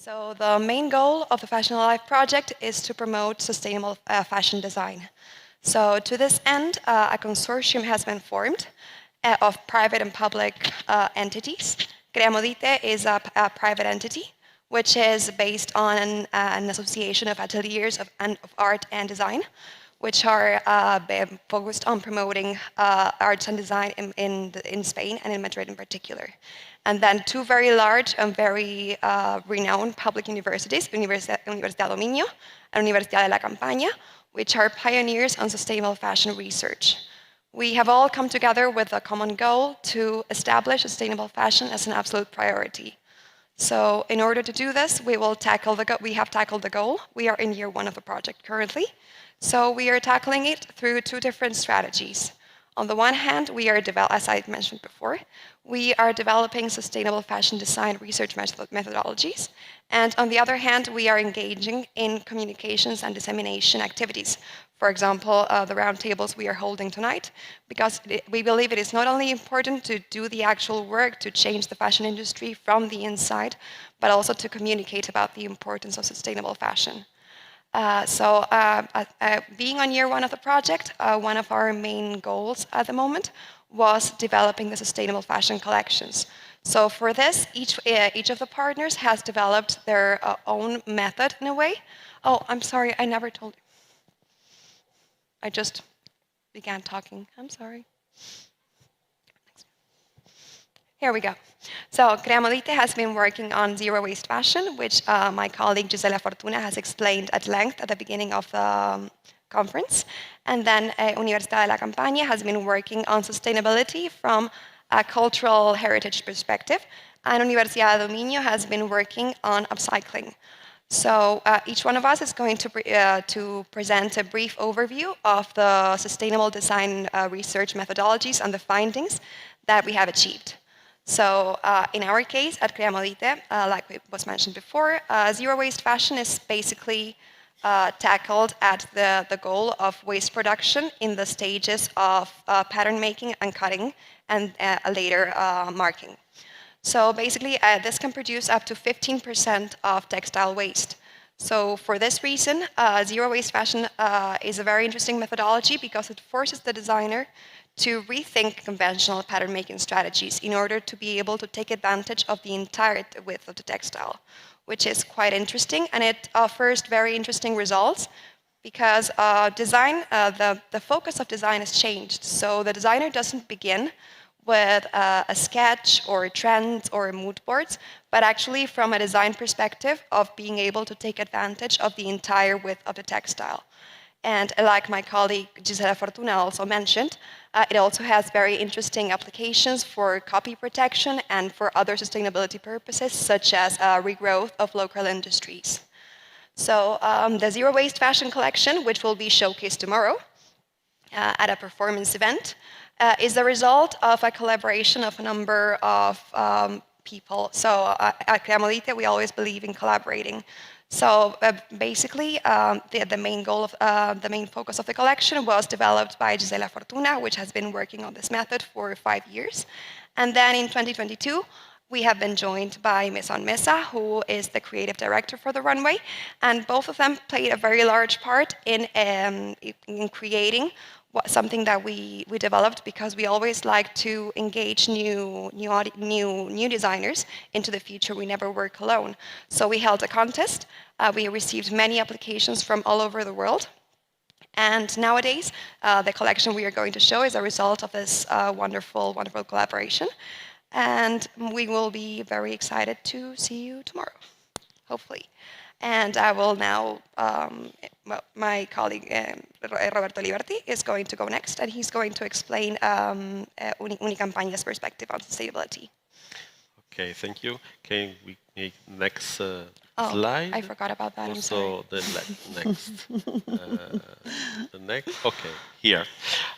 So the main goal of the Fashion Alive project is to promote sustainable fashion design. So to this end, a consortium has been formed of private and public entities. Creamodite is a private entity, which is based on an association of ateliers of art and design, which are focused on promoting arts and design in Spain and in Madrid in particular. And then two very large and very renowned public universities, Universidad Dominio and Universidad de la Campaña, which are pioneers on sustainable fashion research. We have all come together with a common goal to establish sustainable fashion as an absolute priority. So in order to do this, we have tackled the goal. We are in year one of the project currently. So we are tackling it through two different strategies. On the one hand, we are, as I mentioned before, we are developing sustainable fashion design research methodologies. And on the other hand, we are engaging in communications and dissemination activities. For example, the roundtables we are holding tonight, because we believe it is not only important to do the actual work to change the fashion industry from the inside, but also to communicate about the importance of sustainable fashion. Being on year one of the project, one of our main goals at the moment was developing the sustainable fashion collections. So for this, each of the partners has developed their own method in a way. Oh, I'm sorry, I never told you. I just began talking. I'm sorry. Here we go. So Creamodite has been working on zero-waste fashion, which my colleague Gisela Fortuna has explained at length at the beginning of the conference. And then Universidad de la Campaña has been working on sustainability from a cultural heritage perspective. And Universidad de Dominio has been working on upcycling. So each one of us is going to present a brief overview of the sustainable design research methodologies and the findings that we have achieved. So in our case at Creamodite, like it was mentioned before, zero-waste fashion is basically tackled at the goal of waste production in the stages of pattern making and cutting and later marking. So basically, this can produce up to 15% of textile waste. So for this reason, zero-waste fashion is a very interesting methodology because it forces the designer to rethink conventional pattern-making strategies in order to be able to take advantage of the entire width of the textile, which is quite interesting, and it offers very interesting results because the focus of design has changed. So the designer doesn't begin with a sketch or trends or mood boards, but actually from a design perspective of being able to take advantage of the entire width of the textile. And like my colleague Gisela Fortuna also mentioned, it also has very interesting applications for copy protection and for other sustainability purposes, such as regrowth of local industries. So the Zero Waste Fashion Collection, which will be showcased tomorrow at a performance event, is the result of a collaboration of a number of people. So at Creamodite, we always believe in collaborating. So basically, the main goal of the main focus of the collection was developed by Gisela Fortuna, which has been working on this method for 5 years. And then in 2022, we have been joined by Mesa, who is the creative director for the runway, and both of them played a very large part in creating something that we developed, because we always like to engage new designers into the future. We never work alone. So we held a contest. We received many applications from all over the world. And nowadays, the collection we are going to show is a result of this wonderful collaboration. And we will be very excited to see you tomorrow, hopefully. And I will now, my colleague Roberto Liberti is going to go next, and he's going to explain Unicampaña's perspective on sustainability. Okay, thank you. Can we make next slide? I forgot about that. Also, the next. Okay, here.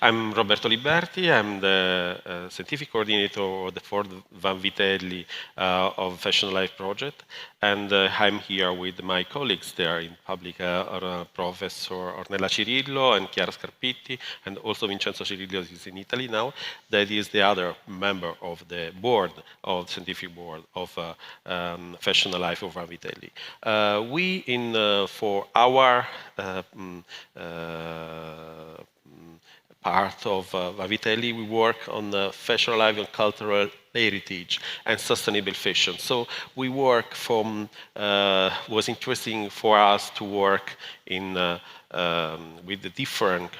I'm Roberto Liberti. I'm the scientific coordinator of the Ford Van Vitelli of Fashion Alive project, and I'm here with my colleagues there in public, Professor Ornella Cirillo and Chiara Scarpitti, and also Vincenzo Cirillo is in Italy now. That is the other member of the board, of the scientific board of Fashion Alive of Vanvitelli. For our part of Vanvitelli, we work on the Fashion Alive and cultural heritage and sustainable fashion. So we work from, was interesting for us to work in with the different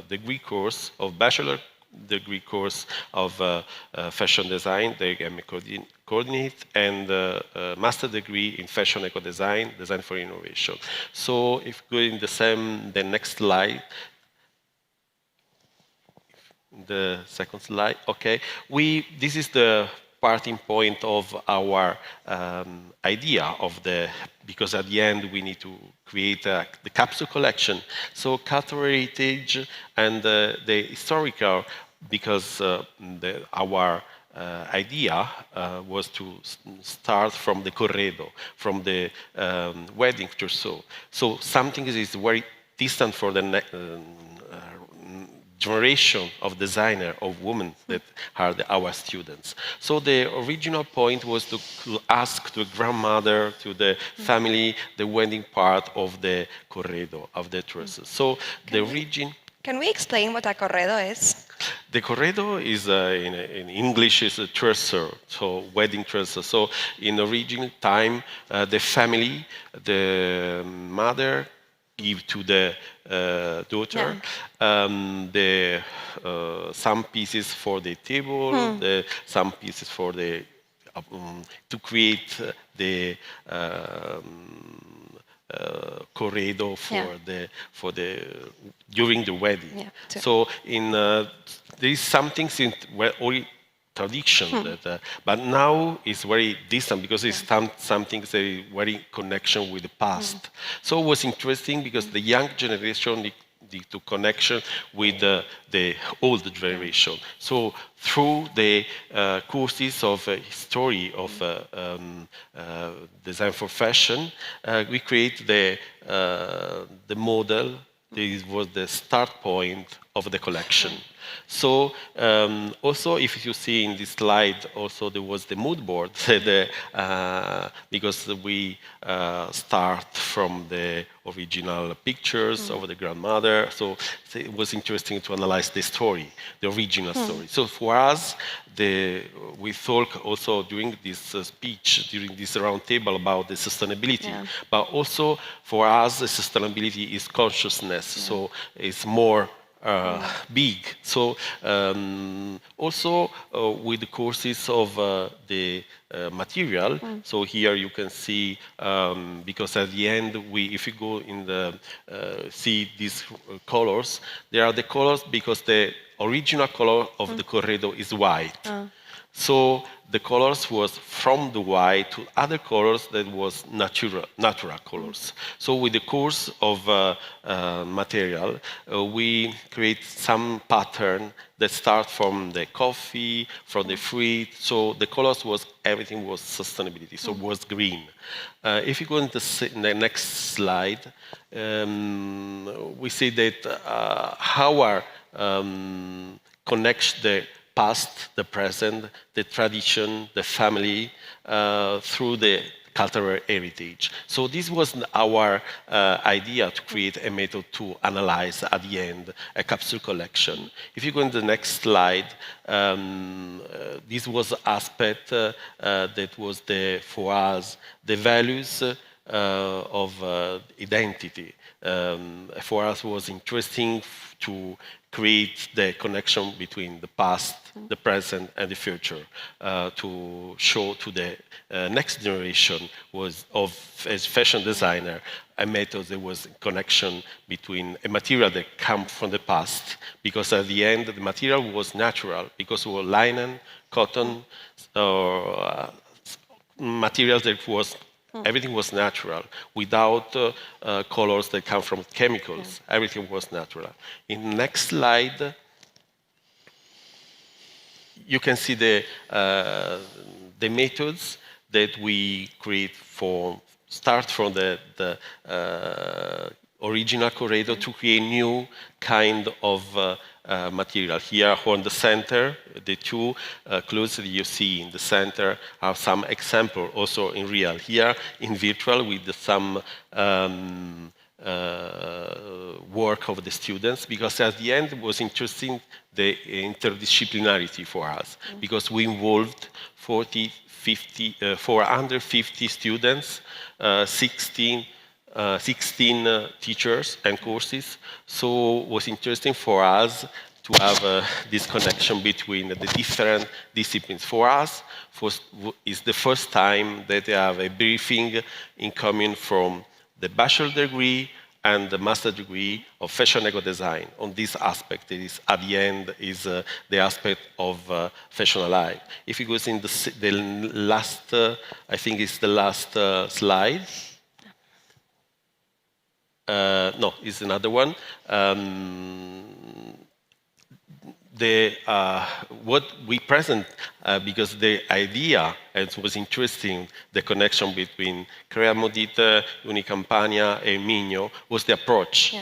degree course of bachelor degree course of fashion design, the coordinate, and master degree in fashion eco design, design for innovation. So if go in the next slide, the second slide, okay. This is the starting point of our idea of because at the end we need to create the capsule collection. So cultural heritage and the historical, because our idea was to start from the corredo, from the wedding trousseau. So something is very distant for the generation of designer, of women that are our students. So the original point was to ask to a grandmother, to the family, the wedding part of the corredo, of the trousseau. So the origin... Can we explain what a corredo is? The corredo is, in English, is a trousseau, so wedding trousseau. So in original time, the family, the mother, give to the daughter some pieces for the table, some pieces for the to create the corredo for the during the wedding. Yeah, so there is something in tradition that, but now it's very distant because it's something that is very connection with the past. So it was interesting because the young generation need to connection with the old generation. So through the courses of history of design for fashion, we create the model. This was the start point of the collection. So also, if you see in this slide, also there was the mood board, because we start from the original pictures of the grandmother. So it was interesting to analyze the story, the original story. So for us, we talk also during this speech, during this round table about the sustainability, but also for us, the sustainability is consciousness. So it's more big. So also with the courses of the material. So here you can see, because at the end, if you go in the see these colors, they are the colors because the original color of the corredo is white. So the colors was from the white to other colors that was natural colors. So with the course of material, we create some pattern that start from the coffee, from the fruit. So the colors was, everything was sustainability, so it was green. If you go into the next slide, we see that our connects the past, the present, the tradition, the family, through the cultural heritage. So this was our idea to create a method to analyze at the end a capsule collection. If you go to the next slide, this was aspect that was for us the values of identity. For us was interesting to create the connection between the past, the present, and the future, to show to the next generation as fashion designer a method that was a connection between a material that comes from the past, because at the end the material was natural, because it was linen, cotton, or materials that was everything was natural, without colors that come from chemicals. Everything was natural. In the next slide, you can see the methods that we create start from the original corredo to create new kind of material. Here on the center, the two clothes that you see in the center are some example also in real. Here in virtual with some work of the students, because at the end it was interesting the interdisciplinarity for us, because we involved 450 students, 16 teachers and courses. So it was interesting for us to have this connection between the different disciplines. For us, it's the first time that they have a briefing in common from the bachelor degree and the master degree of fashion eco-design on this aspect. It is, at the end, is the aspect of Fashion Alive. If it goes in the last, I think it's the last slide. No, it's another one. What we present, because the idea, it was interesting, the connection between Creamodite, Unicampania, and Migno, was the approach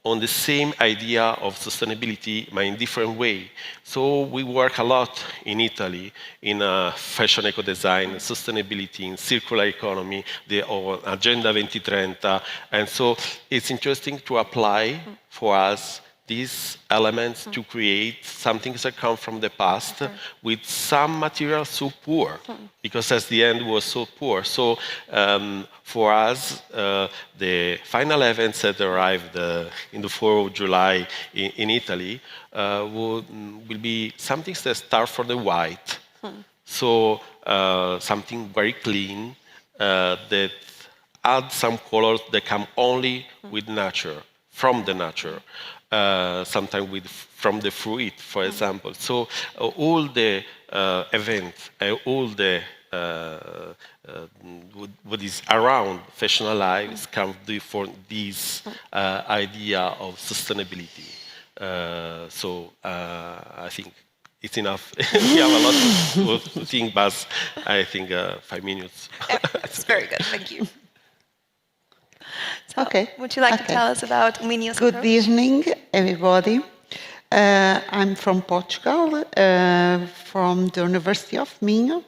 on the same idea of sustainability, but in different way. So we work a lot in Italy in fashion eco-design, sustainability, in circular economy, the Agenda 2030, and so it's interesting to apply for us these elements to create something that come from the past with some material so poor, because at the end was so poor. So for us, the final events that arrived in the 4th of July in Italy will be something that start from the white. So something very clean that add some colors that come only with nature, from the nature. Sometimes from the fruit, for example. So all the events, all the what is around Fashion Alive comes from this idea of sustainability. So I think it's enough. We have a lot to think, but I think 5 minutes. Yeah, that's very good. Thank you. So, Okay. would you like to tell us about Minio's Good approach? evening, everybody. I'm from Portugal, from the University of Minho.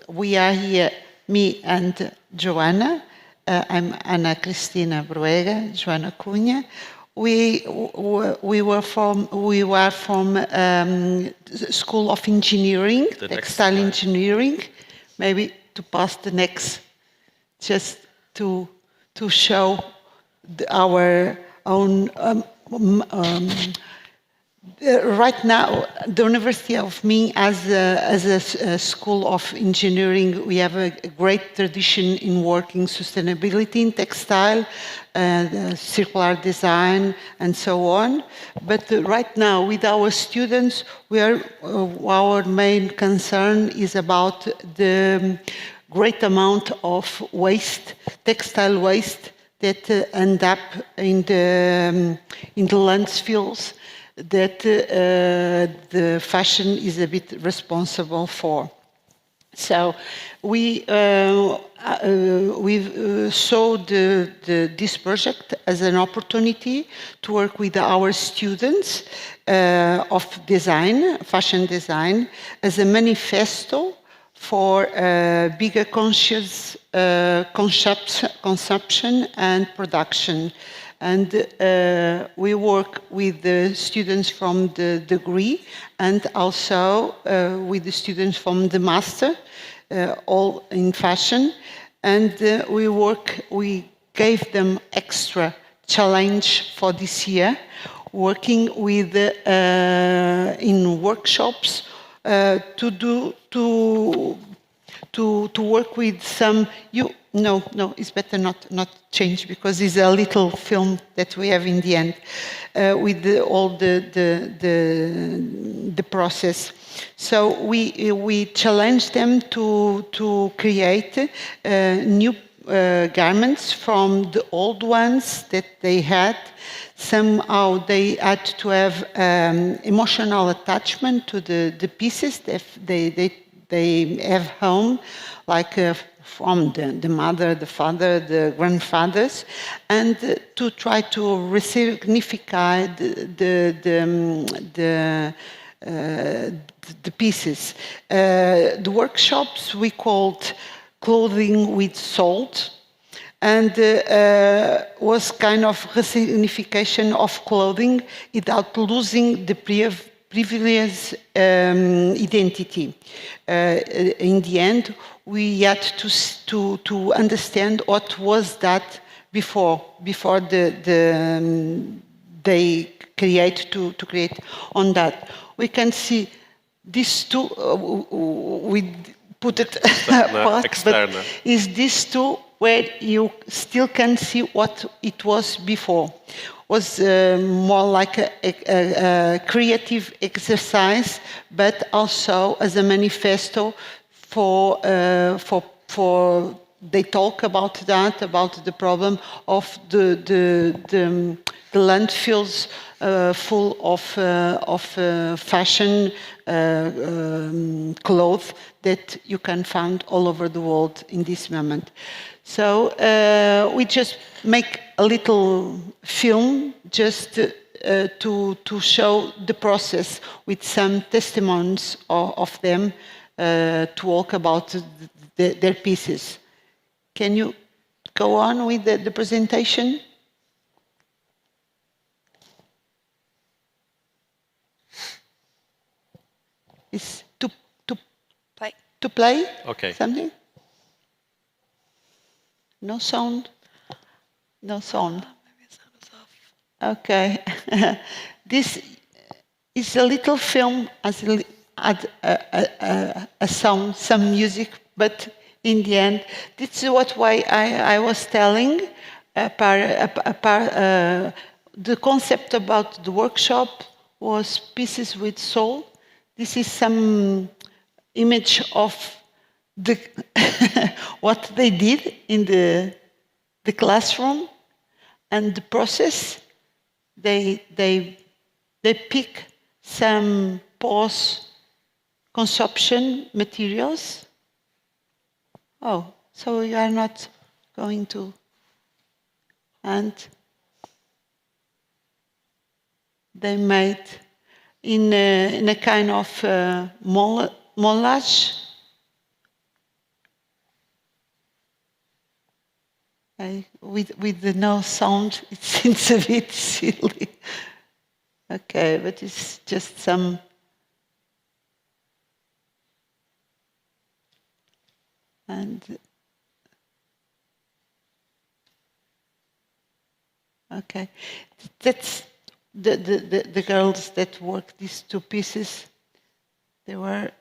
We are here, me and Joanna. I'm Ana Cristina Broega, Joanna Cunha. We were from School of Engineering, Textile Engineering. Maybe to pass the next, just to show our own. Right now, the University of Minho, as a school of engineering, we have a great tradition in working sustainability in textile, circular design, and so on. But right now, with our students, our main concern is about the great amount of waste, textile waste, that end up in the landfills that the fashion is a bit responsible for. So we saw this project as an opportunity to work with our students of design, fashion design, as a manifesto for bigger conscious consumption and production. And we work with the students from the degree and also with the students from the master, all in fashion. And we gave them extra challenge for this year, working with in workshops to work with some. No, it's better not change, because it's a little film that we have in the end with all the process. So we challenge them to create new garments from the old ones that they had. Somehow they had to have emotional attachment to the pieces that they have home, like from the mother, the father, the grandfathers, and to try to resignify the pieces. The workshops we called Clothing with Salt, and was kind of resignification of clothing without losing the previous identity. In the end, we had to understand what was that before they create to create on that. We can see these two. We put it apart, but is these two where you still can see what it was before. Was more like a creative exercise, but also as a manifesto for they talk about that, about the problem of the landfills full of fashion clothes that you can find all over the world in this moment. So we just make a little film just to show the process with some testimonies of them to talk about their pieces. Can you go on with the presentation? Is to play? Okay. Something? No sound? No sound. Okay. This is a little film, add a sound, some music, but in the end, this is why I was telling. The concept about the workshop was pieces with soul. This is some image of what they did in the classroom and the process. They pick some post-consumption materials. Oh, so you are not going to, and they made in a kind of moulage. With the no sound, it seems a bit silly. Okay, but it's just some. And okay, that's the girls that worked these two pieces. They were.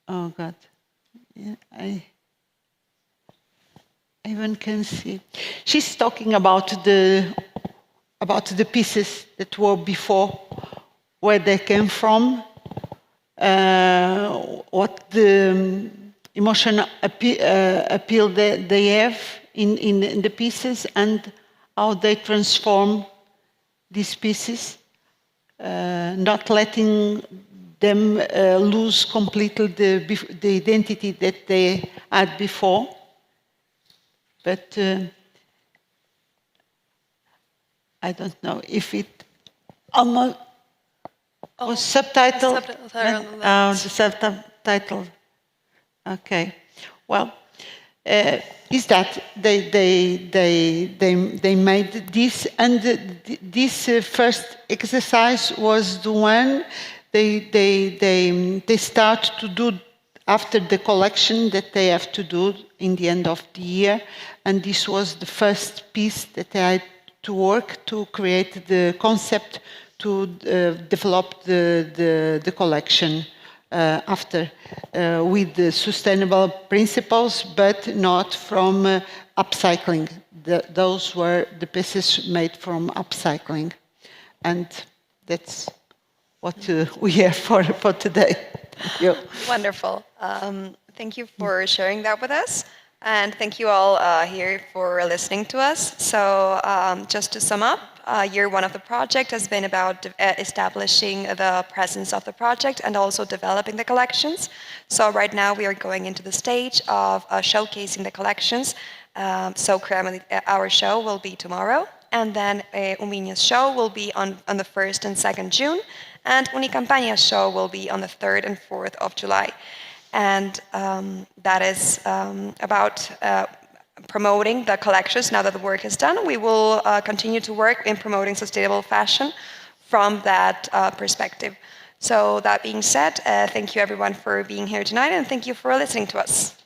Oh God, yeah, I even can see. She's talking about the pieces that were before, where they came from, what the emotional appeal that they have in the pieces, and how they transform these pieces, not letting them lose completely the identity that they had before. But I don't know if it almost was subtitled. The subtitle. Okay. Well, is that they made this, and this first exercise was the one they start to do after the collection that they have to do in the end of the year, and this was the first piece that they had to work to create the concept to develop the collection after with the sustainable principles, but not from upcycling. Those were the pieces made from upcycling, and that's what we have for today. Thank you. Wonderful. Thank you for sharing that with us. And thank you all here for listening to us. So just to sum up, Year one of the project has been about establishing the presence of the project and also developing the collections. So right now we are going into the stage of showcasing the collections. So our show will be tomorrow, and then Uminha's show will be on the 1st and 2nd June, and Unicampania's show will be on the 3rd and 4th of July. And that is about promoting the collections. Now that the work is done, we will continue to work in promoting sustainable fashion from that perspective. So that being said, thank you everyone for being here tonight, and thank you for listening to us.